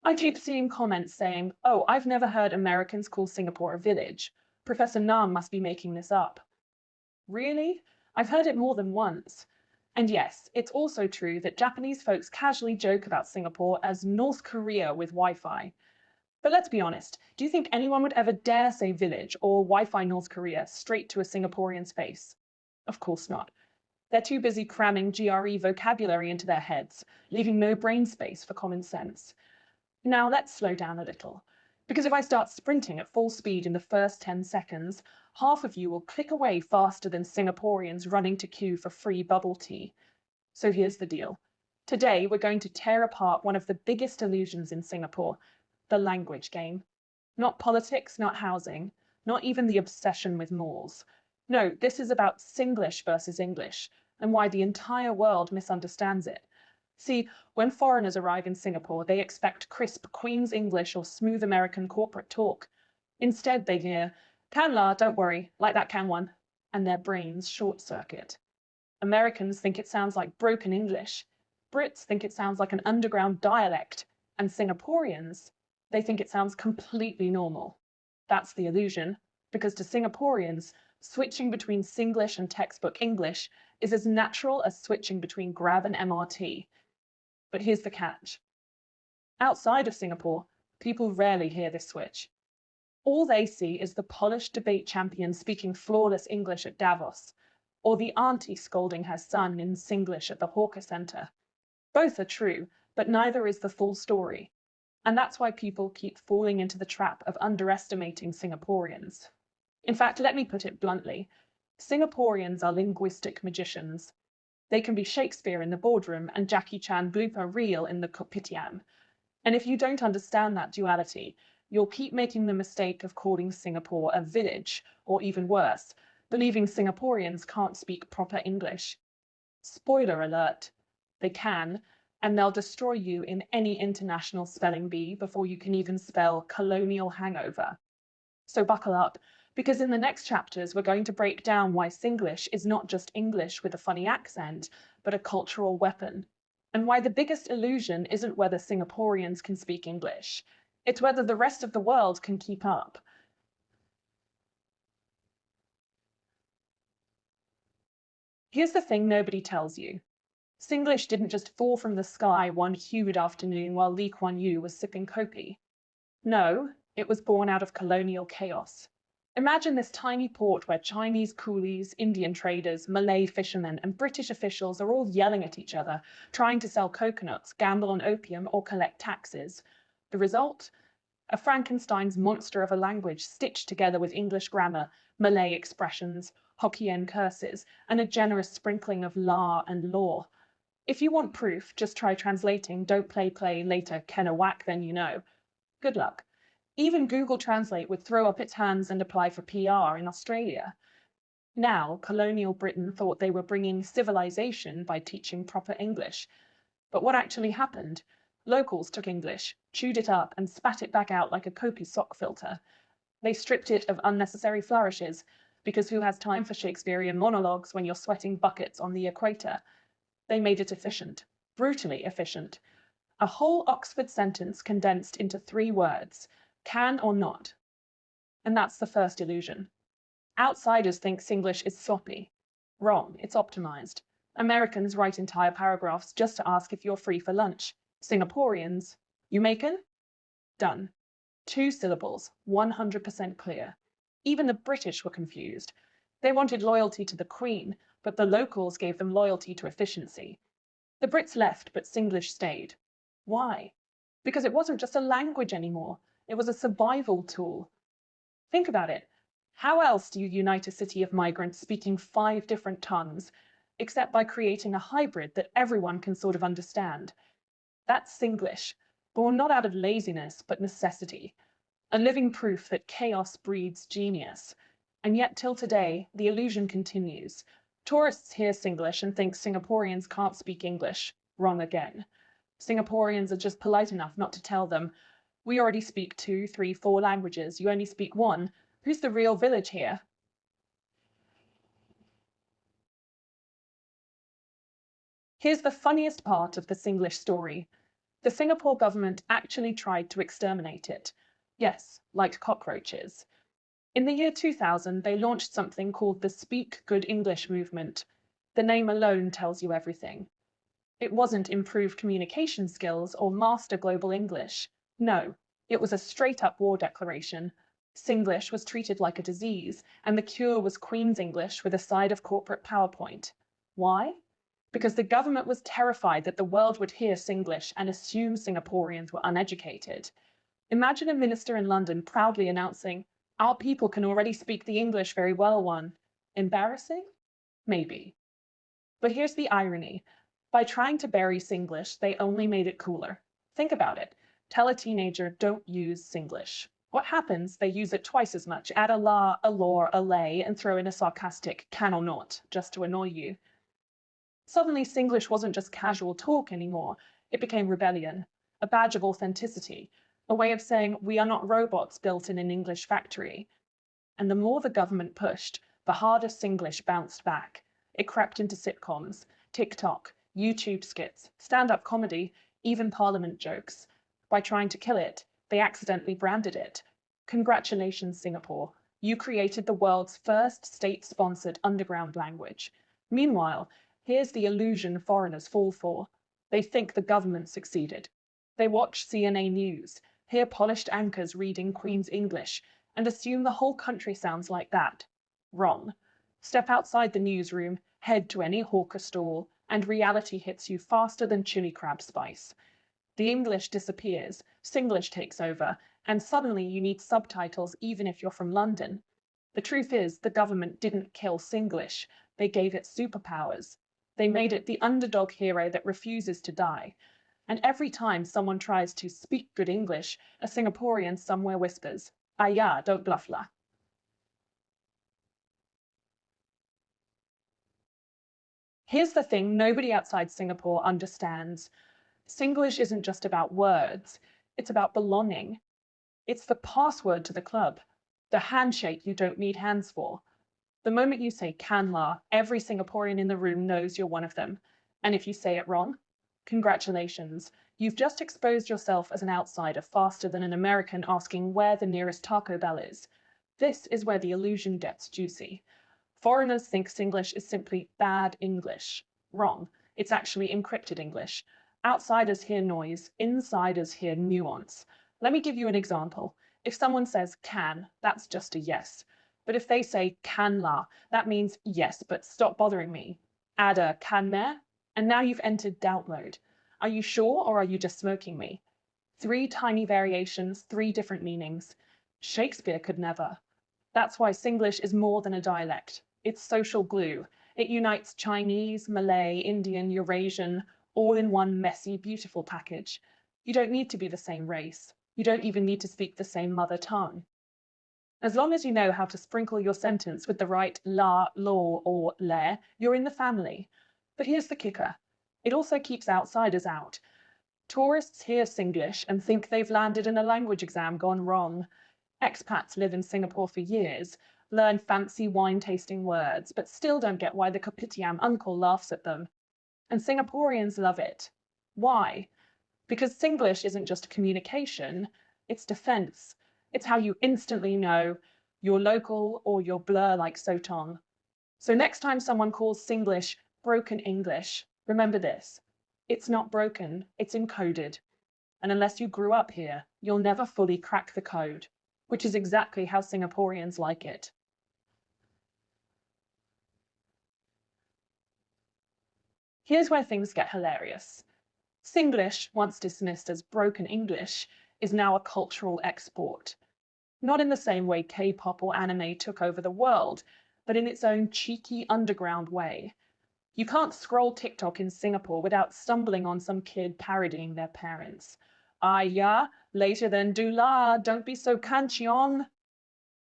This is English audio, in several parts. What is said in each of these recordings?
I keep seeing comments saying, oh, I've never heard Americans call Singapore a village. Professor Nam must be making this up. Really? I've heard it more than once. And yes, it's also true that Japanese folks casually joke about Singapore as North Korea with Wi-Fi. But let's be honest, do you think anyone would ever dare say village or Wi-Fi North Korea straight to a Singaporean's face? Of course not. They're too busy cramming GRE vocabulary into their heads, leaving no brain space for common sense. Now let's slow down a little, because if I start sprinting at full speed in the first 10 seconds, half of you will click away faster than Singaporeans running to queue for free bubble tea. So here's the deal. Today we're going to tear apart one of the biggest illusions in Singapore, the language game. Not politics, not housing, not even the obsession with malls. No, this is about Singlish versus English, and why the entire world misunderstands it. See, when foreigners arrive in Singapore, they expect crisp Queen's English or smooth American corporate talk. Instead, they hear, "Can la, don't worry, like that can one," and their brains short-circuit. Americans think it sounds like broken English. Brits think it sounds like an underground dialect. And Singaporeans, they think it sounds completely normal. That's the illusion, because to Singaporeans, switching between Singlish and textbook English is as natural as switching between Grab and MRT. But here's the catch. Outside of Singapore, people rarely hear this switch. All they see is the polished debate champion speaking flawless English at Davos, or the auntie scolding her son in Singlish at the hawker centre. Both are true, but neither is the full story. And that's why people keep falling into the trap of underestimating Singaporeans. In fact, let me put it bluntly. Singaporeans are linguistic magicians. They can be Shakespeare in the boardroom and Jackie Chan blooper reel in the kopitiam. And if you don't understand that duality, you'll keep making the mistake of calling Singapore a village, or even worse, believing Singaporeans can't speak proper English. Spoiler alert, they can, and they'll destroy you in any international spelling bee before you can even spell colonial hangover. So buckle up, because in the next chapters we're going to break down why Singlish is not just English with a funny accent, but a cultural weapon. And why the biggest illusion isn't whether Singaporeans can speak English, it's whether the rest of the world can keep up. Here's the thing nobody tells you. Singlish didn't just fall from the sky one humid afternoon while Lee Kuan Yew was sipping kopi. No, it was born out of colonial chaos. Imagine this tiny port where Chinese coolies, Indian traders, Malay fishermen, and British officials are all yelling at each other, trying to sell coconuts, gamble on opium, or collect taxes. The result? A Frankenstein's monster of a language stitched together with English grammar, Malay expressions, Hokkien curses, and a generous sprinkling of la and law. If you want proof, just try translating "don't play later, kenna whack then you know." Good luck. Even Google Translate would throw up its hands and apply for PR in Australia. Now, colonial Britain thought they were bringing civilization by teaching proper English. But what actually happened? Locals took English, chewed it up, and spat it back out like a Kopi sock filter. They stripped it of unnecessary flourishes, because who has time for Shakespearean monologues when you're sweating buckets on the equator? They made it efficient, brutally efficient. A whole Oxford sentence condensed into 3 words, can or not. And that's the first illusion. Outsiders think Singlish is sloppy. Wrong, it's optimized. Americans write entire paragraphs just to ask if you're free for lunch. Singaporeans, you makin'? Done. 2 syllables, 100% clear. Even the British were confused. They wanted loyalty to the Queen, but the locals gave them loyalty to efficiency. The Brits left, but Singlish stayed. Why? Because it wasn't just a language anymore. It was a survival tool. Think about it. How else do you unite a city of migrants speaking 5 different tongues, except by creating a hybrid that everyone can sort of understand? That's Singlish, born not out of laziness, but necessity. A living proof that chaos breeds genius. And yet till today, the illusion continues. Tourists hear Singlish and think Singaporeans can't speak English. Wrong again. Singaporeans are just polite enough not to tell them, we already speak 2, 3, 4 languages, you only speak 1. Who's the real village here? Here's the funniest part of the Singlish story. The Singapore government actually tried to exterminate it. Yes, like cockroaches. In the year 2000, they launched something called the Speak Good English movement. The name alone tells you everything. It wasn't improved communication skills or master global English. No, it was a straight up war declaration. Singlish was treated like a disease, and the cure was Queen's English with a side of corporate PowerPoint. Why? Because the government was terrified that the world would hear Singlish and assume Singaporeans were uneducated. Imagine a minister in London proudly announcing, "Our people can already speak the English very well one." Embarrassing? Maybe. But here's the irony. By trying to bury Singlish, they only made it cooler. Think about it. Tell a teenager, don't use Singlish. What happens? They use it twice as much. Add a la, a lor, a lay, and throw in a sarcastic can or not, just to annoy you. Suddenly, Singlish wasn't just casual talk anymore. It became rebellion, a badge of authenticity, a way of saying we are not robots built in an English factory. And the more the government pushed, the harder Singlish bounced back. It crept into sitcoms, TikTok, YouTube skits, stand-up comedy, even Parliament jokes. By trying to kill it, they accidentally branded it. Congratulations, Singapore. You created the world's first state-sponsored underground language. Meanwhile, here's the illusion foreigners fall for. They think the government succeeded. They watch CNA News, hear polished anchors reading Queen's English, and assume the whole country sounds like that. Wrong. Step outside the newsroom, head to any hawker stall, and reality hits you faster than chili crab spice. The English disappears, Singlish takes over, and suddenly you need subtitles even if you're from London. The truth is, the government didn't kill Singlish, they gave it superpowers. They made it the underdog hero that refuses to die. And every time someone tries to speak good English, a Singaporean somewhere whispers, "Ah yeah, don't bluff la." Here's the thing nobody outside Singapore understands. Singlish isn't just about words, it's about belonging. It's the password to the club, the handshake you don't need hands for. The moment you say can la, every Singaporean in the room knows you're one of them. And if you say it wrong, congratulations. You've just exposed yourself as an outsider faster than an American asking where the nearest Taco Bell is. This is where the illusion gets juicy. Foreigners think Singlish is simply bad English. Wrong. It's actually encrypted English. Outsiders hear noise, insiders hear nuance. Let me give you an example. If someone says can, that's just a yes. But if they say can la, that means yes, but stop bothering me. Add a can me, and now you've entered doubt mode. Are you sure or are you just smoking me? 3 tiny variations, 3 different meanings. Shakespeare could never. That's why Singlish is more than a dialect. It's social glue. It unites Chinese, Malay, Indian, Eurasian, all in one messy, beautiful package. You don't need to be the same race. You don't even need to speak the same mother tongue. As long as you know how to sprinkle your sentence with the right la, law, or le, you're in the family. But here's the kicker. It also keeps outsiders out. Tourists hear Singlish and think they've landed in a language exam gone wrong. Expats live in Singapore for years, learn fancy wine-tasting words, but still don't get why the kopitiam uncle laughs at them. And Singaporeans love it. Why? Because Singlish isn't just communication, it's defense. It's how you instantly know you're local or you're blur like Sotong. So next time someone calls Singlish broken English, remember this. It's not broken, it's encoded. And unless you grew up here, you'll never fully crack the code, which is exactly how Singaporeans like it. Here's where things get hilarious. Singlish, once dismissed as broken English, is now a cultural export. Not in the same way K-pop or anime took over the world, but in its own cheeky underground way. You can't scroll TikTok in Singapore without stumbling on some kid parodying their parents. Ah yeah, later than do la, don't be so kanchiong.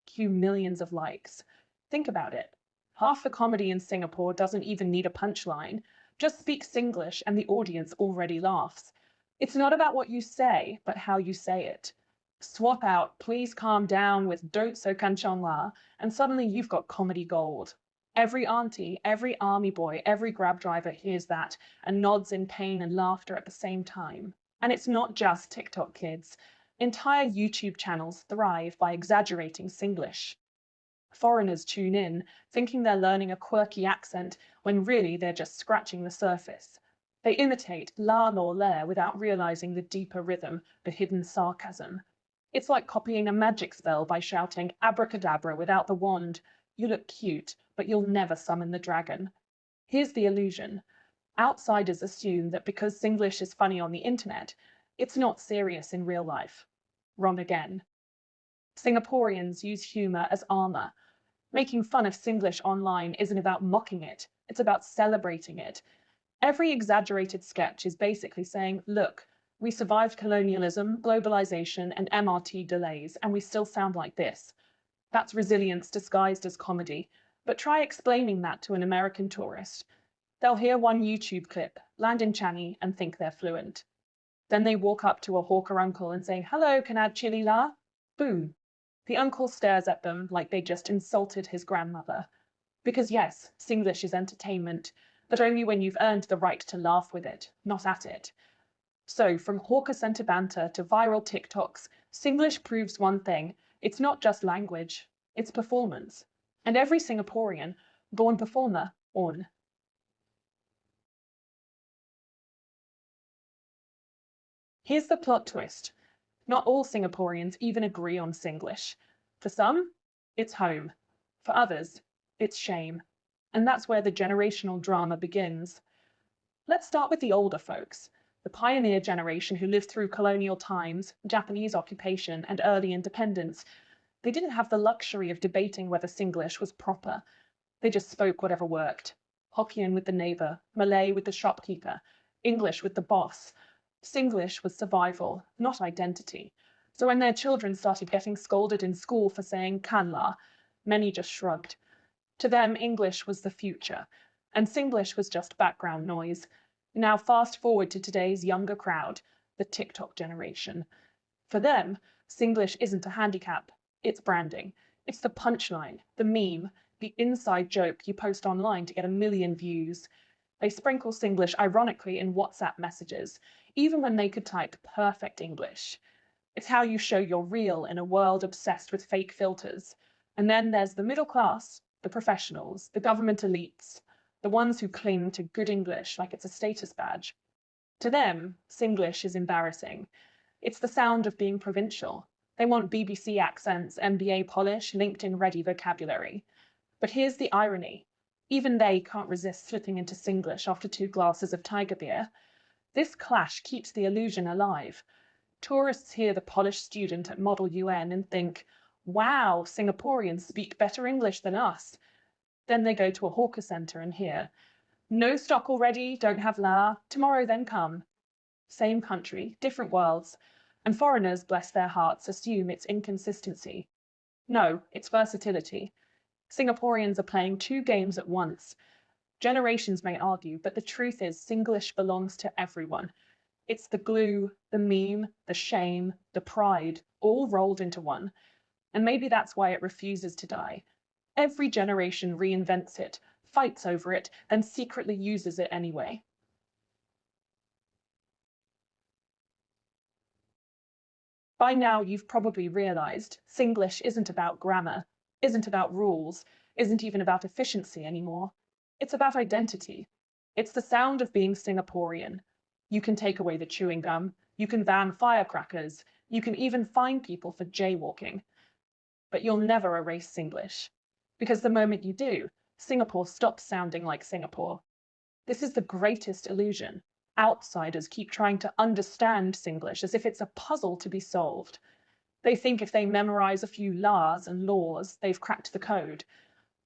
Cue millions of likes. Think about it. Half the comedy in Singapore doesn't even need a punchline. Just speak Singlish and the audience already laughs. It's not about what you say, but how you say it. Swap out "please calm down" with "don't so kanchong la," and suddenly you've got comedy gold. Every auntie, every army boy, every grab driver hears that and nods in pain and laughter at the same time. And it's not just TikTok kids. Entire YouTube channels thrive by exaggerating Singlish. Foreigners tune in, thinking they're learning a quirky accent when really they're just scratching the surface. They imitate la nor lair without realizing the deeper rhythm, the hidden sarcasm. It's like copying a magic spell by shouting abracadabra without the wand. You look cute, but you'll never summon the dragon. Here's the illusion. Outsiders assume that because Singlish is funny on the internet, it's not serious in real life. Wrong again. Singaporeans use humour as armour. Making fun of Singlish online isn't about mocking it, it's about celebrating it. Every exaggerated sketch is basically saying, look, we survived colonialism, globalization, and MRT delays, and we still sound like this. That's resilience disguised as comedy. But try explaining that to an American tourist. They'll hear one YouTube clip, land in Changi, and think they're fluent. Then they walk up to a hawker uncle and say, hello, can I add chili la? Boom. The uncle stares at them like they just insulted his grandmother. Because yes, Singlish is entertainment, but only when you've earned the right to laugh with it, not at it. So, from hawker centre banter to viral TikToks, Singlish proves one thing. It's not just language, it's performance. And every Singaporean, born performer, on. Here's the plot twist. Not all Singaporeans even agree on Singlish. For some, it's home. For others, it's shame. And that's where the generational drama begins. Let's start with the older folks, the pioneer generation who lived through colonial times, Japanese occupation, and early independence. They didn't have the luxury of debating whether Singlish was proper. They just spoke whatever worked. Hokkien with the neighbour, Malay with the shopkeeper, English with the boss. Singlish was survival, not identity. So when their children started getting scolded in school for saying kanla, many just shrugged. To them, English was the future, and Singlish was just background noise. Now fast forward to today's younger crowd, the TikTok generation. For them, Singlish isn't a handicap, it's branding. It's the punchline, the meme, the inside joke you post online to get a million views. They sprinkle Singlish ironically in WhatsApp messages, even when they could type perfect English. It's how you show you're real in a world obsessed with fake filters. And then there's the middle class, the professionals, the government elites, the ones who cling to good English like it's a status badge. To them, Singlish is embarrassing. It's the sound of being provincial. They want BBC accents, MBA polish, LinkedIn-ready vocabulary. But here's the irony. Even they can't resist slipping into Singlish after 2 glasses of tiger beer. This clash keeps the illusion alive. Tourists hear the polished student at Model UN and think, wow, Singaporeans speak better English than us. Then they go to a hawker centre and hear, no stock already, don't have la, tomorrow then come. Same country, different worlds, and foreigners, bless their hearts, assume it's inconsistency. No, it's versatility. Singaporeans are playing 2 games at once. Generations may argue, but the truth is Singlish belongs to everyone. It's the glue, the meme, the shame, the pride, all rolled into one. And maybe that's why it refuses to die. Every generation reinvents it, fights over it, and secretly uses it anyway. By now, you've probably realised Singlish isn't about grammar, isn't about rules, isn't even about efficiency anymore. It's about identity. It's the sound of being Singaporean. You can take away the chewing gum, you can ban firecrackers, you can even fine people for jaywalking. But you'll never erase Singlish. Because the moment you do, Singapore stops sounding like Singapore. This is the greatest illusion. Outsiders keep trying to understand Singlish as if it's a puzzle to be solved. They think if they memorize a few laws and laws, they've cracked the code.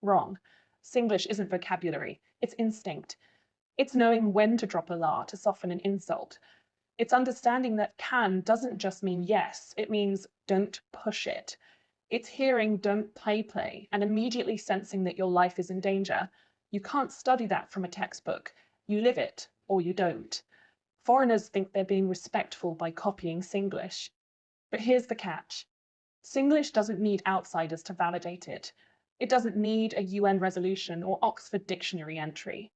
Wrong. Singlish isn't vocabulary, it's instinct. It's knowing when to drop a la to soften an insult. It's understanding that can doesn't just mean yes, it means don't push it. It's hearing don't play, and immediately sensing that your life is in danger. You can't study that from a textbook. You live it, or you don't. Foreigners think they're being respectful by copying Singlish. But here's the catch. Singlish doesn't need outsiders to validate it. It doesn't need a UN resolution or Oxford Dictionary entry.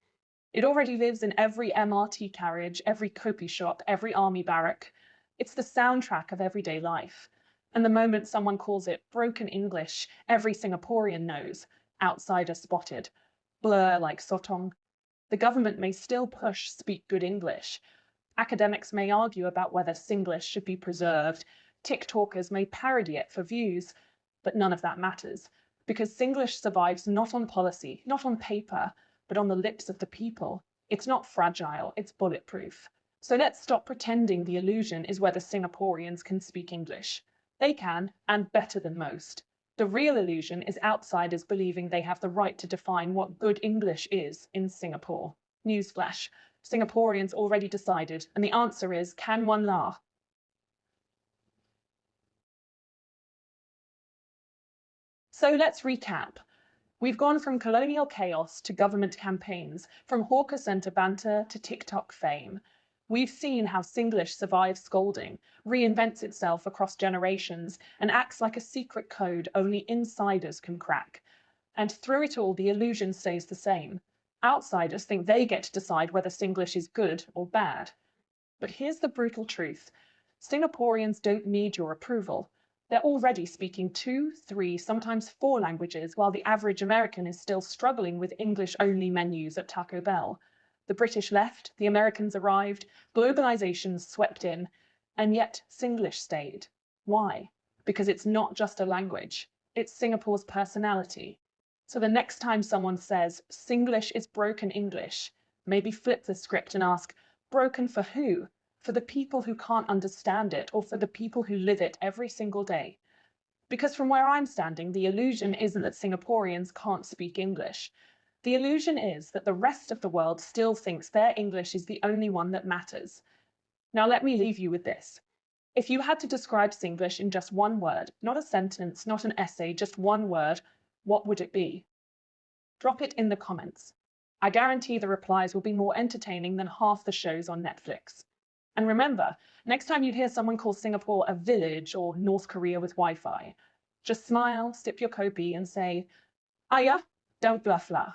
It already lives in every MRT carriage, every copy shop, every army barrack. It's the soundtrack of everyday life. And the moment someone calls it broken English, every Singaporean knows, outsider spotted, blur like sotong. The government may still push speak good English. Academics may argue about whether Singlish should be preserved. TikTokers may parody it for views, but none of that matters, because Singlish survives not on policy, not on paper, but on the lips of the people. It's not fragile, it's bulletproof. So let's stop pretending the illusion is whether Singaporeans can speak English. They can, and better than most. The real illusion is outsiders believing they have the right to define what good English is in Singapore. Newsflash, Singaporeans already decided, and the answer is, can one laugh? So let's recap. We've gone from colonial chaos to government campaigns, from hawker centre banter to TikTok fame. We've seen how Singlish survives scolding, reinvents itself across generations, and acts like a secret code only insiders can crack. And through it all, the illusion stays the same. Outsiders think they get to decide whether Singlish is good or bad. But here's the brutal truth. Singaporeans don't need your approval. They're already speaking 2, 3, sometimes 4 languages, while the average American is still struggling with English-only menus at Taco Bell. The British left, the Americans arrived, globalization swept in, and yet Singlish stayed. Why? Because it's not just a language. It's Singapore's personality. So the next time someone says, Singlish is broken English, maybe flip the script and ask, broken for who? For the people who can't understand it, or for the people who live it every single day? Because from where I'm standing, the illusion isn't that Singaporeans can't speak English. The illusion is that the rest of the world still thinks their English is the only one that matters. Now let me leave you with this. If you had to describe Singlish in just one word, not a sentence, not an essay, just one word, what would it be? Drop it in the comments. I guarantee the replies will be more entertaining than half the shows on Netflix. And remember, next time you hear someone call Singapore a village or North Korea with Wi-Fi, just smile, sip your kopi and say, "Ayah, don't bluff lah."